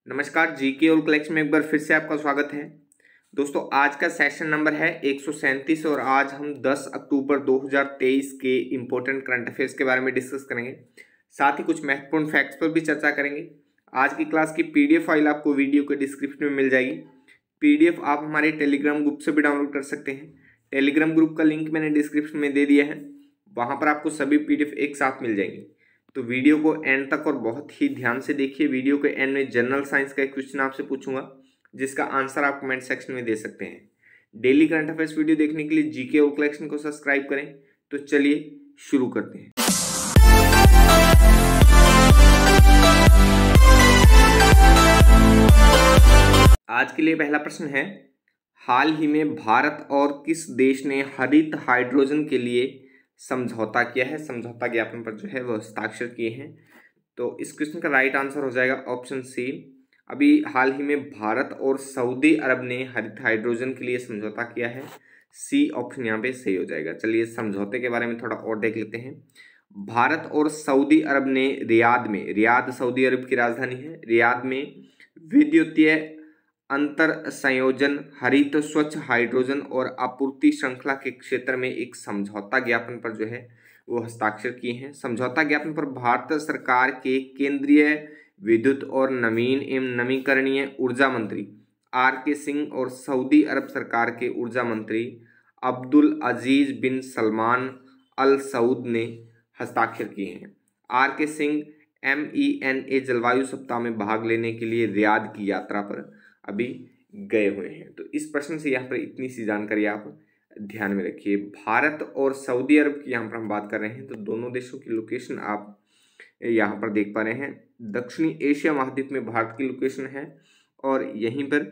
नमस्कार, जीके और कलेक्शन में एक बार फिर से आपका स्वागत है। दोस्तों, आज का सेशन नंबर है 137 और आज हम 10 अक्टूबर 2023 के इम्पोर्टेंट करंट अफेयर्स के बारे में डिस्कस करेंगे। साथ ही कुछ महत्वपूर्ण फैक्ट्स पर भी चर्चा करेंगे। आज की क्लास की पीडीएफ फाइल आपको वीडियो के डिस्क्रिप्शन में मिल जाएगी। पीडीएफ आप हमारे टेलीग्राम ग्रुप से भी डाउनलोड कर सकते हैं। टेलीग्राम ग्रुप का लिंक मैंने डिस्क्रिप्शन में दे दिया है, वहाँ पर आपको सभी पीडीएफ एक साथ मिल जाएंगी। तो वीडियो को एंड तक और बहुत ही ध्यान से देखिए। वीडियो के एंड में जनरल साइंस का एक क्वेश्चन आपसे पूछूंगा, जिसका आंसर आप कमेंट सेक्शन में दे सकते हैं। डेली करंट अफेयर्स वीडियो देखने के लिए जीके और कलेक्शन को सब्सक्राइब करें। तो चलिए शुरू करते हैं। आज के लिए पहला प्रश्न है, हाल ही में भारत और किस देश ने हरित हाइड्रोजन के लिए समझौता किया है, समझौता ज्ञापन पर जो है वह हस्ताक्षर किए हैं। तो इस क्वेश्चन का राइट आंसर हो जाएगा ऑप्शन सी। अभी हाल ही में भारत और सऊदी अरब ने हरित हाइड्रोजन के लिए समझौता किया है। सी ऑप्शन यहाँ पे सही हो जाएगा। चलिए समझौते के बारे में थोड़ा और देख लेते हैं। भारत और सऊदी अरब ने रियाद सऊदी अरब की राजधानी है, रियाद में विद्युतीय अंतर संयोजन, हरित स्वच्छ हाइड्रोजन और आपूर्ति श्रृंखला के क्षेत्र में एक समझौता ज्ञापन पर जो है वो हस्ताक्षर किए हैं। समझौता ज्ञापन पर भारत सरकार के केंद्रीय विद्युत और नवीन एवं नवीकरणीय ऊर्जा मंत्री आर.के. सिंह और सऊदी अरब सरकार के ऊर्जा मंत्री अब्दुल अजीज बिन सलमान अल सऊद ने हस्ताक्षर किए हैं। आर.के. सिंह MENA जलवायु सप्ताह में भाग लेने के लिए रियाद की यात्रा पर अभी गए हुए हैं। तो इस प्रश्न से यहाँ पर इतनी सी जानकारी आप ध्यान में रखिए। भारत और सऊदी अरब की यहाँ पर हम बात कर रहे हैं, तो दोनों देशों की लोकेशन आप यहाँ पर देख पा रहे हैं। दक्षिणी एशिया महाद्वीप में भारत की लोकेशन है और यहीं पर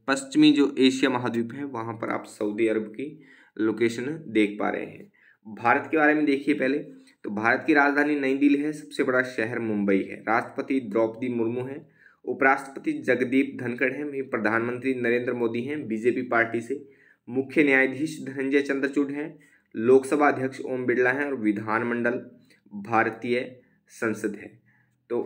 पश्चिमी जो एशिया महाद्वीप है वहाँ पर आप सऊदी अरब की लोकेशन देख पा रहे हैं। भारत के बारे में देखिए पहले, तो भारत की राजधानी नई दिल्ली है, सबसे बड़ा शहर मुंबई है, राष्ट्रपति द्रौपदी मुर्मू है, उपराष्ट्रपति जगदीप धनखड़ हैं, वहीं प्रधानमंत्री नरेंद्र मोदी हैं बीजेपी पार्टी से, मुख्य न्यायाधीश धनंजय चंद्रचूड़ हैं, लोकसभा अध्यक्ष ओम बिरला हैं और विधानमंडल भारतीय संसद है। तो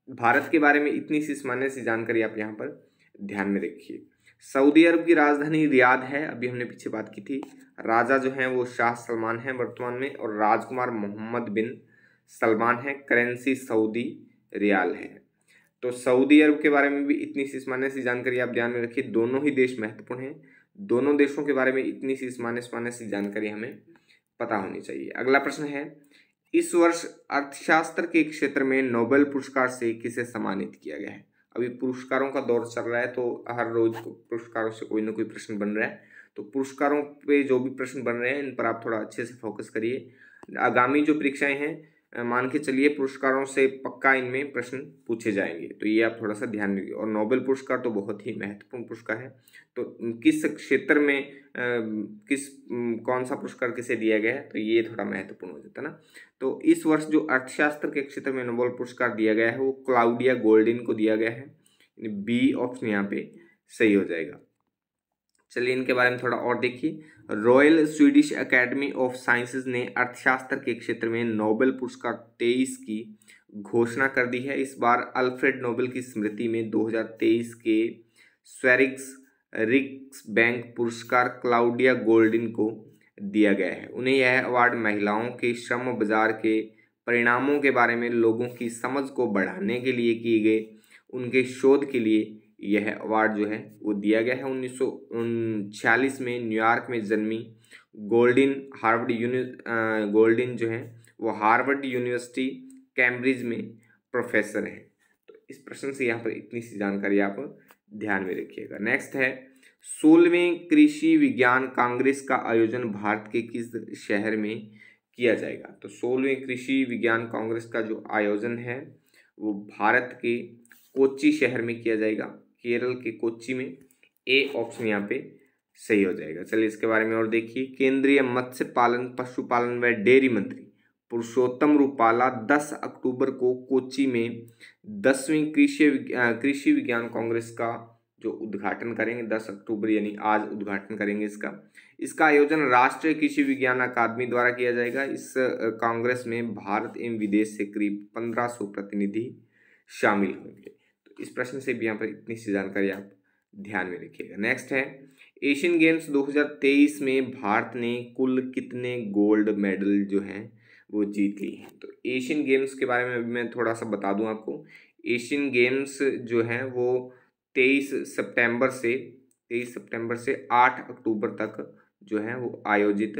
भारत के बारे में इतनी सी सामान्य सी जानकारी आप यहाँ पर ध्यान में रखिए। सऊदी अरब की राजधानी रियाद है, अभी हमने पीछे बात की थी। राजा जो हैं वो शाह सलमान हैं वर्तमान में और राजकुमार मोहम्मद बिन सलमान हैं। करेंसी सऊदी रियाल है। तो सऊदी अरब के बारे में भी इतनी सी सामान्य सी जानकारी आप ध्यान में रखिए। दोनों ही देश महत्वपूर्ण हैं, दोनों देशों के बारे में इतनी सी सामान्य सी जानकारी हमें पता होनी चाहिए। अगला प्रश्न है, इस वर्ष अर्थशास्त्र के क्षेत्र में नोबेल पुरस्कार से किसे सम्मानित किया गया है। अभी पुरस्कारों का दौर चल रहा है, तो हर रोज पुरस्कारों से कोई ना कोई प्रश्न बन रहा है। तो पुरस्कारों पे जो भी प्रश्न बन रहे हैं इन पर आप थोड़ा अच्छे से फोकस करिए। आगामी जो परीक्षाएं हैं, मान के चलिए पुरस्कारों से पक्का इनमें प्रश्न पूछे जाएंगे, तो ये आप थोड़ा सा ध्यान रखिए। और नोबेल पुरस्कार तो बहुत ही महत्वपूर्ण पुरस्कार है। तो किस क्षेत्र में कौन सा पुरस्कार किसे दिया गया है, तो ये थोड़ा महत्वपूर्ण हो जाता है ना। तो इस वर्ष जो अर्थशास्त्र के क्षेत्र में नोबेल पुरस्कार दिया गया है वो क्लाउडिया गोल्डिन को दिया गया है। बी ऑप्शन यहाँ पे सही हो जाएगा। चलिए इनके बारे में थोड़ा और देखिए। Royal Swedish academy of sciences ने अर्थशास्त्र के क्षेत्र में नोबेल पुरस्कार 23 की घोषणा कर दी है। इस बार अल्फ्रेड नोबेल की स्मृति में 2023 के स्वेरिग्स रिक्सबैंक पुरस्कार क्लाउडिया गोल्डिन को दिया गया है। उन्हें यह अवार्ड महिलाओं के श्रम बाजार के परिणामों के बारे में लोगों की समझ को बढ़ाने के लिए किए गए उनके शोध के लिए यह अवार्ड जो है वो दिया गया है। 1946 में न्यूयॉर्क में जन्मी गोल्डिन जो है वो हार्वर्ड यूनिवर्सिटी कैम्ब्रिज में प्रोफेसर हैं। तो इस प्रश्न से यहाँ पर इतनी सी जानकारी आप ध्यान में रखिएगा। नेक्स्ट है, 16वें कृषि विज्ञान कांग्रेस का आयोजन भारत के किस शहर में किया जाएगा। तो 16वें कृषि विज्ञान कांग्रेस का जो आयोजन है वो भारत के कोच्चि शहर में किया जाएगा, केरल के कोच्चि में। ए ऑप्शन यहाँ पे सही हो जाएगा। चलिए इसके बारे में और देखिए। केंद्रीय मत्स्य पालन, पशुपालन व डेयरी मंत्री पुरुषोत्तम रूपाला 10 अक्टूबर को कोच्चि में 10वीं कृषि विज्ञान कांग्रेस का जो उद्घाटन करेंगे। 10 अक्टूबर यानी आज उद्घाटन करेंगे इसका आयोजन राष्ट्रीय कृषि विज्ञान अकादमी द्वारा किया जाएगा। इस कांग्रेस में भारत एवं विदेश से करीब 1500 प्रतिनिधि शामिल होंगे। तो इस प्रश्न से भी यहाँ पर इतनी सी जानकारी आप ध्यान में रखिएगा। नेक्स्ट है, एशियन गेम्स 2023 में भारत ने कुल कितने गोल्ड मेडल जो हैं वो जीत ली हैं। तो एशियन गेम्स के बारे में मैं थोड़ा सा बता दूं आपको। एशियन गेम्स जो हैं वो 23 सितंबर से 8 अक्टूबर तक जो है वो आयोजित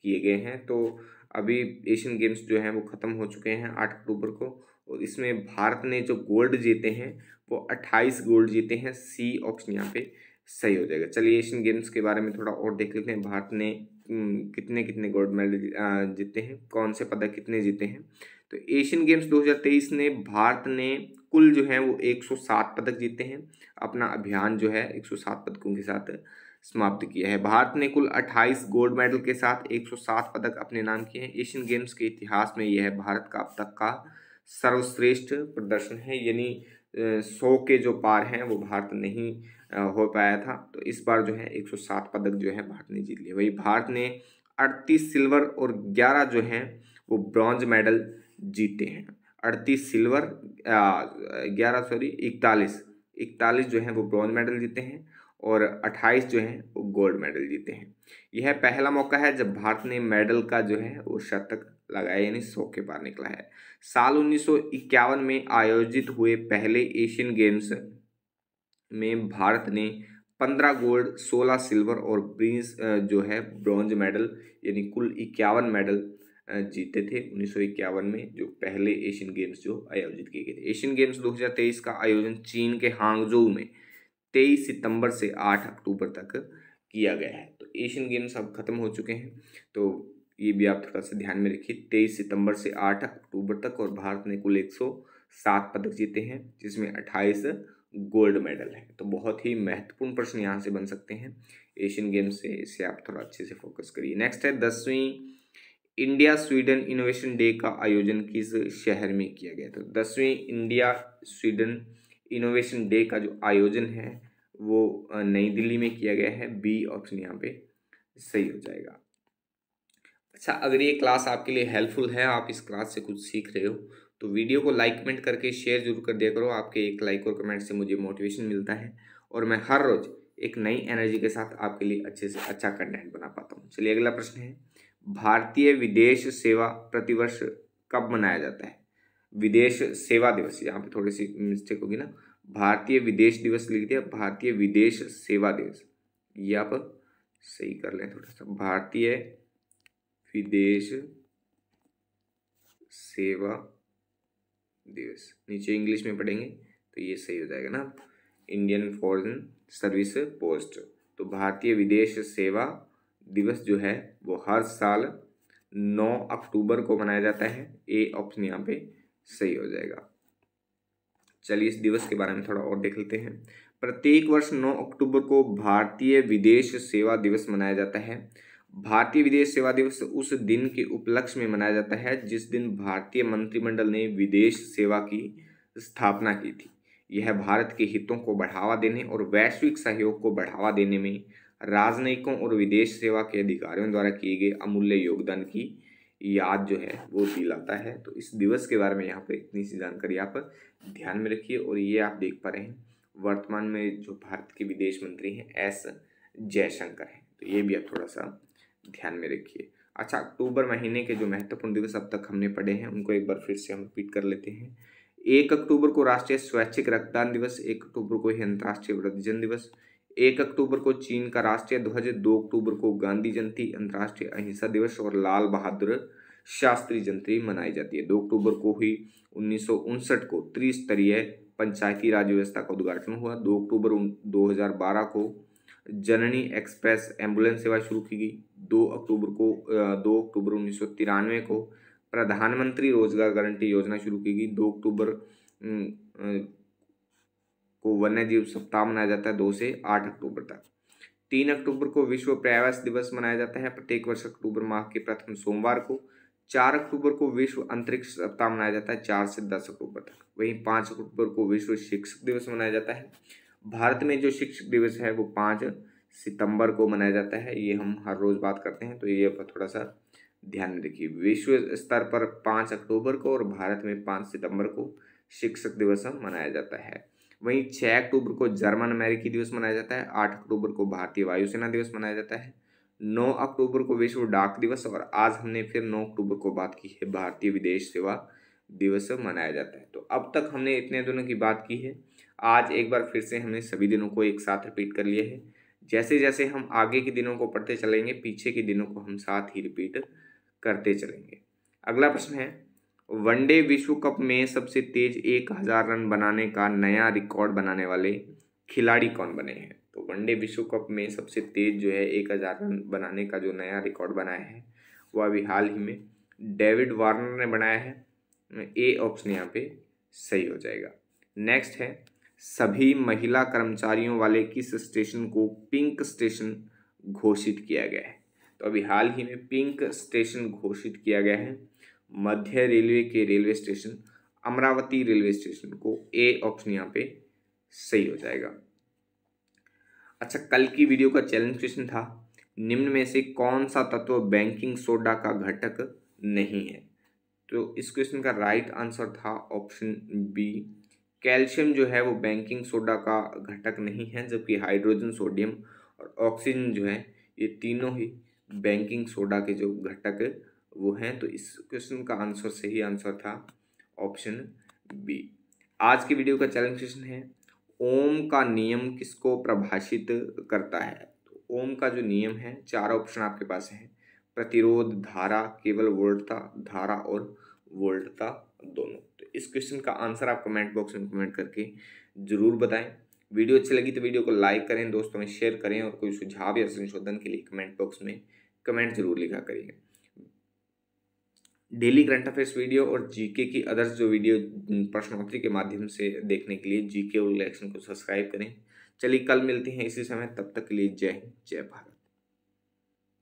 किए गए हैं। तो अभी एशियन गेम्स जो हैं वो ख़त्म हो चुके हैं 8 अक्टूबर को, और इसमें भारत ने जो गोल्ड जीते हैं वो 28 गोल्ड जीते हैं। सी ऑप्शन यहाँ पे सही हो जाएगा। चलिए एशियन गेम्स के बारे में थोड़ा और देख लेते हैं। भारत ने कितने कितने गोल्ड मेडल जीते हैं, कौन से पदक कितने जीते हैं। तो एशियन गेम्स 2023 ने भारत ने कुल जो है वो 107 पदक जीते हैं। अपना अभियान जो है 107 पदकों के साथ समाप्त किया है। भारत ने कुल 28 गोल्ड मेडल के साथ 107 पदक अपने नाम किए हैं। एशियन गेम्स के इतिहास में यह भारत का अब तक का सर्वश्रेष्ठ प्रदर्शन है, यानी 100 के जो पार हैं वो भारत नहीं हो पाया था। तो इस बार जो है 107 पदक जो है भारत ने जीत लिए। वही भारत ने 38 सिल्वर और 11 जो हैं वो ब्रॉन्ज मेडल जीते हैं। 38 सिल्वर 41 जो हैं वो ब्रॉन्ज मेडल जीते हैं और 28 जो हैं वो गोल्ड मेडल जीते हैं। यह पहला मौका है जब भारत ने मेडल का जो है वो शतक लगाया, यानी 100 के पार निकला है। साल 1951 में आयोजित हुए पहले एशियन गेम्स में भारत ने 15 गोल्ड, 16 सिल्वर और 20 जो है ब्रॉन्ज मेडल, यानी कुल 51 मेडल जीते थे 1951 में, जो पहले एशियन गेम्स जो आयोजित किए गए थे। एशियन गेम्स 2023 का आयोजन चीन के हांगझोउ में 23 सितंबर से 8 अक्टूबर तक किया गया है। तो एशियन गेम्स अब खत्म हो चुके हैं, तो ये भी आप थोड़ा सा ध्यान में रखिए। 23 सितंबर से 8 अक्टूबर तक, और भारत ने कुल 107 पदक जीते हैं, जिसमें 28 गोल्ड मेडल है। तो बहुत ही महत्वपूर्ण प्रश्न यहाँ से बन सकते हैं एशियन गेम्स से, इसे आप थोड़ा अच्छे से फोकस करिए। नेक्स्ट है, 10वीं इंडिया स्वीडन इनोवेशन डे का आयोजन किस शहर में किया गया। तो 10वीं इंडिया स्वीडन इनोवेशन डे का जो आयोजन है वो नई दिल्ली में किया गया है। बी ऑप्शन यहाँ पे सही हो जाएगा। अच्छा, अगर ये क्लास आपके लिए हेल्पफुल है, आप इस क्लास से कुछ सीख रहे हो, तो वीडियो को लाइक कमेंट करके शेयर जरूर कर दिया करो। आपके एक लाइक और कमेंट से मुझे मोटिवेशन मिलता है और मैं हर रोज एक नई एनर्जी के साथ आपके लिए अच्छे से अच्छा कंटेंट बना पाता हूँ। चलिए अगला प्रश्न है, भारतीय विदेश सेवा प्रतिवर्ष कब मनाया जाता है। विदेश सेवा दिवस, यहाँ पे थोड़ी सी मिस्टेक होगी ना, भारतीय विदेश दिवस लिख दिया, भारतीय विदेश सेवा दिवस, ये आप सही कर लें थोड़ा सा। भारतीय विदेश सेवा दिवस, नीचे इंग्लिश में पढ़ेंगे तो ये सही हो जाएगा ना, इंडियन फॉरेन सर्विस पोस्ट। तो भारतीय विदेश सेवा दिवस जो है वो हर साल 9 अक्टूबर को मनाया जाता है। ए ऑप्शन यहाँ पे सही हो जाएगा। चलिए इस दिवस के बारे में थोड़ा और देख लेते हैं। प्रत्येक वर्ष 9 अक्टूबर को भारतीय विदेश सेवा दिवस मनाया जाता है। भारतीय विदेश सेवा दिवस उस दिन के उपलक्ष्य में मनाया जाता है जिस दिन भारतीय मंत्रिमंडल ने विदेश सेवा की स्थापना की थी। यह भारत के हितों को बढ़ावा देने और वैश्विक सहयोग को बढ़ावा देने में राजनयिकों और विदेश सेवा के अधिकारियों द्वारा किए गए अमूल्य योगदान की याद जो है वो दिलाता है। तो इस दिवस के बारे में यहाँ पर इतनी सी जानकारी आप ध्यान में रखिए। और ये आप देख पा रहे हैं वर्तमान में जो भारत के विदेश मंत्री हैं एस जयशंकर हैं, तो ये भी आप थोड़ा सा ध्यान में रखिए। अच्छा, अक्टूबर महीने के जो महत्वपूर्ण दिवस अब तक हमने पढ़े हैं उनको एक बार फिर से हम रिपीट कर लेते हैं। 1 अक्टूबर को राष्ट्रीय स्वैच्छिक रक्तदान दिवस, 1 अक्टूबर को अंतर्राष्ट्रीय वृद्धजन दिवस, 1 अक्टूबर को चीन का राष्ट्रीय ध्वज, 2 अक्टूबर को गांधी जयंती अंतर्राष्ट्रीय अहिंसा दिवस और लाल बहादुर शास्त्री जयंती मनाई जाती है। 2 अक्टूबर को हुई 1959 को त्रिस्तरीय पंचायती राज व्यवस्था का उद्घाटन हुआ। 2 अक्टूबर 2012 को जननी एक्सप्रेस एम्बुलेंस सेवा शुरू की गई। 2 अक्टूबर 1993 को प्रधानमंत्री रोजगार गारंटी योजना शुरू की गई। 2 अक्टूबर को वन्य जीव सप्ताह मनाया जाता है 2 से 8 अक्टूबर तक। 3 अक्टूबर को विश्व पर्यावरण दिवस मनाया जाता है प्रत्येक वर्ष अक्टूबर माह के प्रथम सोमवार को। 4 अक्टूबर को विश्व अंतरिक्ष सप्ताह मनाया जाता है 4 से 10 अक्टूबर तक। वहीं 5 अक्टूबर को विश्व शिक्षक दिवस मनाया जाता है। भारत में जो शिक्षक दिवस है वो 5 सितंबर को मनाया जाता है, ये हम हर रोज बात करते हैं, तो ये थोड़ा सा ध्यान में रखिए। विश्व स्तर पर 5 अक्टूबर को और भारत में 5 सितंबर को शिक्षक दिवस मनाया जाता है। वहीं 6 अक्टूबर को जर्मन अमेरिकी दिवस मनाया जाता है। 8 अक्टूबर को भारतीय वायुसेना दिवस मनाया जाता है। 9 अक्टूबर को विश्व डाक दिवस, और आज हमने फिर 9 अक्टूबर को बात की है भारतीय विदेश सेवा दिवस मनाया जाता है। तो अब तक हमने इतने दिनों की बात की है। आज एक बार फिर से हमने सभी दिनों को एक साथ रिपीट कर लिया है। जैसे जैसे हम आगे के दिनों को पढ़ते चलेंगे, पीछे के दिनों को हम साथ ही रिपीट करते चलेंगे। अगला प्रश्न है, वनडे विश्व कप में सबसे तेज 1000 रन बनाने का नया रिकॉर्ड बनाने वाले खिलाड़ी कौन बने हैं? तो वनडे विश्व कप में सबसे तेज जो है 1000 रन बनाने का जो नया रिकॉर्ड बनाया है वो अभी हाल ही में डेविड वार्नर ने बनाया है। ए ऑप्शन यहाँ पे सही हो जाएगा। नेक्स्ट है, सभी महिला कर्मचारियों वाले किस स्टेशन को पिंक स्टेशन घोषित किया गया है? तो अभी हाल ही में पिंक स्टेशन घोषित किया गया है मध्य रेलवे के railway station Amravati railway station को। ए ऑप्शन यहाँ पे सही हो जाएगा। अच्छा, कल की वीडियो का चैलेंज क्वेश्चन था, निम्न में से कौन सा तत्व बेकिंग सोडा का घटक नहीं है? तो इस क्वेश्चन का राइट आंसर था ऑप्शन बी, कैल्शियम जो है वो बेकिंग सोडा का घटक नहीं है, जबकि हाइड्रोजन, सोडियम और ऑक्सीजन जो है ये तीनों ही बेकिंग सोडा के जो घटक वो हैं। तो इस क्वेश्चन का आंसर, सही आंसर था ऑप्शन बी। आज की वीडियो का चैलेंज क्वेश्चन है, ओम का नियम किसको परिभाषित करता है? तो ओम का जो नियम है, 4 ऑप्शन आपके पास हैं, प्रतिरोध, धारा, केवल वोल्टता, धारा और वोल्टता दोनों। तो इस क्वेश्चन का आंसर आप कमेंट बॉक्स में कमेंट करके जरूर बताएं। वीडियो अच्छी लगी तो वीडियो को लाइक करें, दोस्तों में शेयर करें, और कोई सुझाव या संशोधन के लिए कमेंट बॉक्स में कमेंट जरूर लिखा करिए। डेली करंट अफेयर्स वीडियो और जीके की अदर्स जो वीडियो प्रश्नोत्तरी के माध्यम से देखने के लिए जीके और इलेक्शन को सब्सक्राइब करें। चलिए कल मिलते हैं इसी समय, तब तक के लिए जय हिंद, जय भारत।